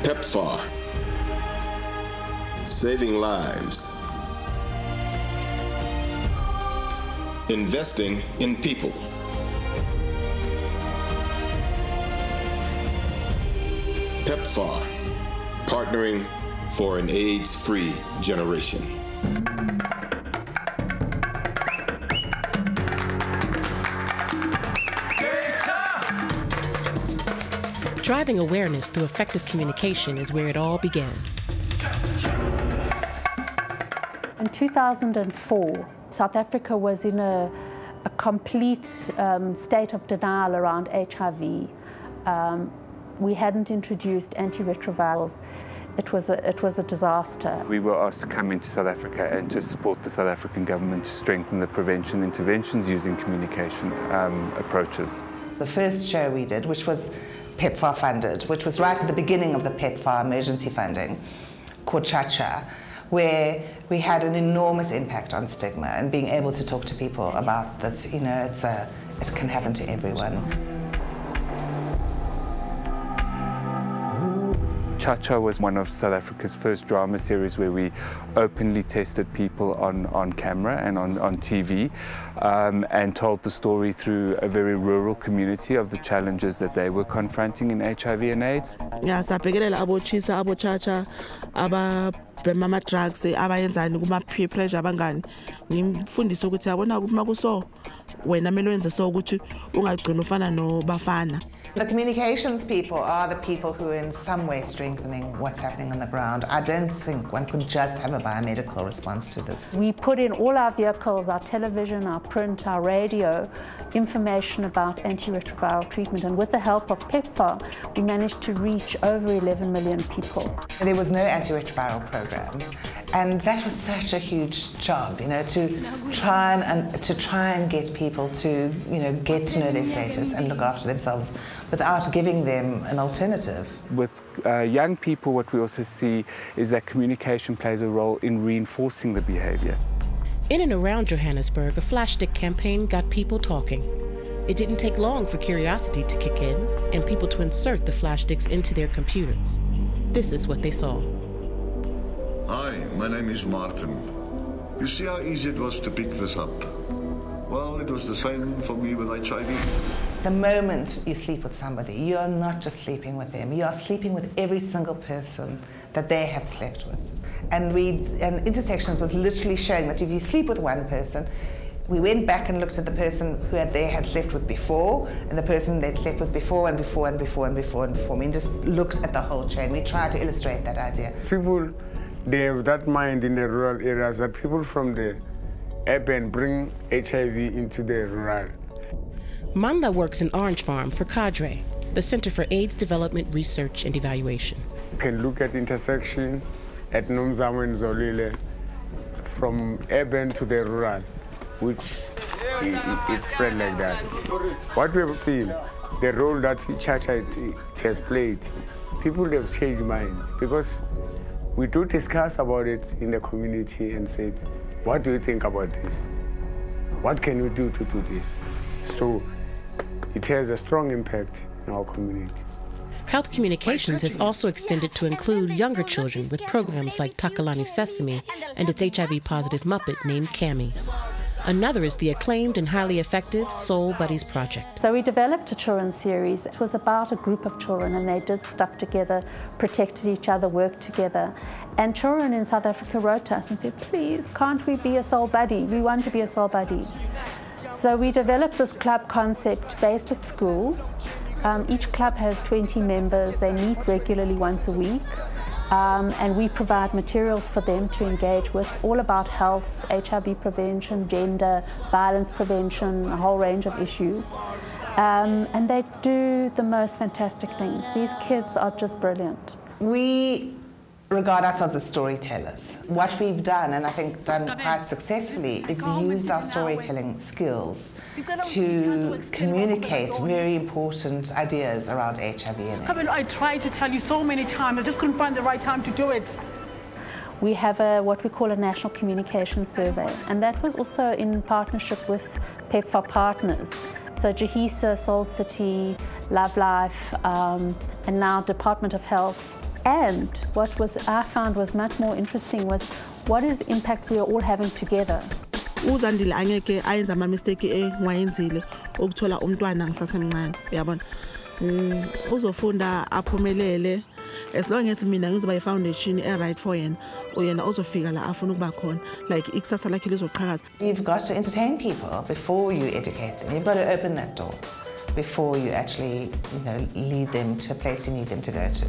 PEPFAR, saving lives, investing in people. PEPFAR, partnering for an AIDS-free generation. Driving awareness through effective communication is where it all began. In 2004, South Africa was in a complete state of denial around HIV. We hadn't introduced antiretrovirals. It was a disaster. We were asked to come into South Africa and to support the South African government to strengthen the prevention interventions using communication approaches. The first show we did, which was PEPFAR funded, which was right at the beginning of the PEPFAR emergency funding, called Cha-Cha, where we had an enormous impact on stigma and being able to talk to people about that, you know, it can happen to everyone. Cha-Cha was one of South Africa's first drama series where we openly tested people on camera and on TV and told the story through a very rural community of the challenges that they were confronting in HIV and AIDS. Yeah, sabhekelela abochisa abochacha ababhema drugs abayenzani kuma peer pressure abangani ngimfundisa ukuthi yabona ukuthi makuso wena mele wenze so ukuthi ungagcina ufana no bafana. The communications people are the people who are in some way strengthening what's happening on the ground. I don't think one could just have a biomedical response to this. We put in all our vehicles, our television, our print, our radio, information about antiretroviral treatment, and with the help of PEPFAR, we managed to reach over 11 million people. There was no antiretroviral program, and that was such a huge job, you know, to try and get people to, you know, get to know their status and look after themselves without giving them an alternative. With young people, what we also see is that communication plays a role in reinforcing the behavior. In and around Johannesburg, a flash stick campaign got people talking. It didn't take long for curiosity to kick in and people to insert the flash sticks into their computers. This is what they saw. Hi, my name is Martin. You see how easy it was to pick this up? Well, it was the same for me with HIV. The moment you sleep with somebody, you're not just sleeping with them, you are sleeping with every single person that they have slept with. And Intersections was literally showing that if you sleep with one person, we went back and looked at the person who they had slept with before, and the person they'd slept with before and before and before and before and before. We just looked at the whole chain. We tried to illustrate that idea. People, they have that mind in the rural areas that people from the urban bring HIV into the rural. Manda works in Orange Farm for Cadre, the Center for AIDS Development Research and Evaluation. You can look at intersection at Nomzamo and Zolile from urban to the rural, which it spread like that. What we have seen, the role that Cha-Cha has played, people have changed minds because we do discuss about it in the community and said, what do you think about this? What can we do to do this? So it has a strong impact in our community. Health communications has also extended to include younger children with programs like Takalani Sesame and its HIV-positive Muppet named Cammy. Another is the acclaimed and highly effective Soul Buddies project. So we developed a children's series. It was about a group of children, and they did stuff together, protected each other, worked together. And children in South Africa wrote to us and said, please, can't we be a soul buddy? We want to be a soul buddy. So we developed this club concept based at schools. Each club has 20 members. They meet regularly once a week. And we provide materials for them to engage with, all about health, HIV prevention, gender, violence prevention, a whole range of issues. And they do the most fantastic things. These kids are just brilliant. We regard ourselves as storytellers. What we've done, and I think done quite successfully, is used our storytelling skills to communicate very important ideas around HIV and AIDS. I tried to tell you so many times, I just couldn't find the right time to do it. We have what we call a national communication survey, and that was also in partnership with PEPFAR partners. So Jahisa, Soul City, Love Life, and now Department of Health. And I found was much more interesting was what is the impact we are all having together. uZandile angeke ayenza ama mistake engwayenzile ukuthola umntwana ngisasemncane uyabona uzofunda aphumelele as long as mina ngizoba ifoundation right for yena uyena uzofika la afuna ukuba khona like ikusasa lakhe lizoqhakaza. You've got to entertain people before you educate them. You've got to open that door before you actually lead them to a place you need them to go to.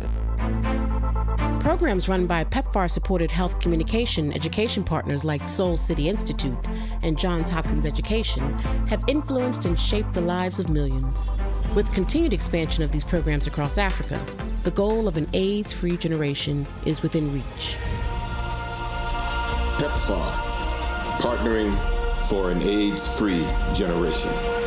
Programs run by PEPFAR-supported health communication education partners like Seoul City Institute and Johns Hopkins Education have influenced and shaped the lives of millions. With continued expansion of these programs across Africa, the goal of an AIDS-free generation is within reach. PEPFAR, partnering for an AIDS-free generation.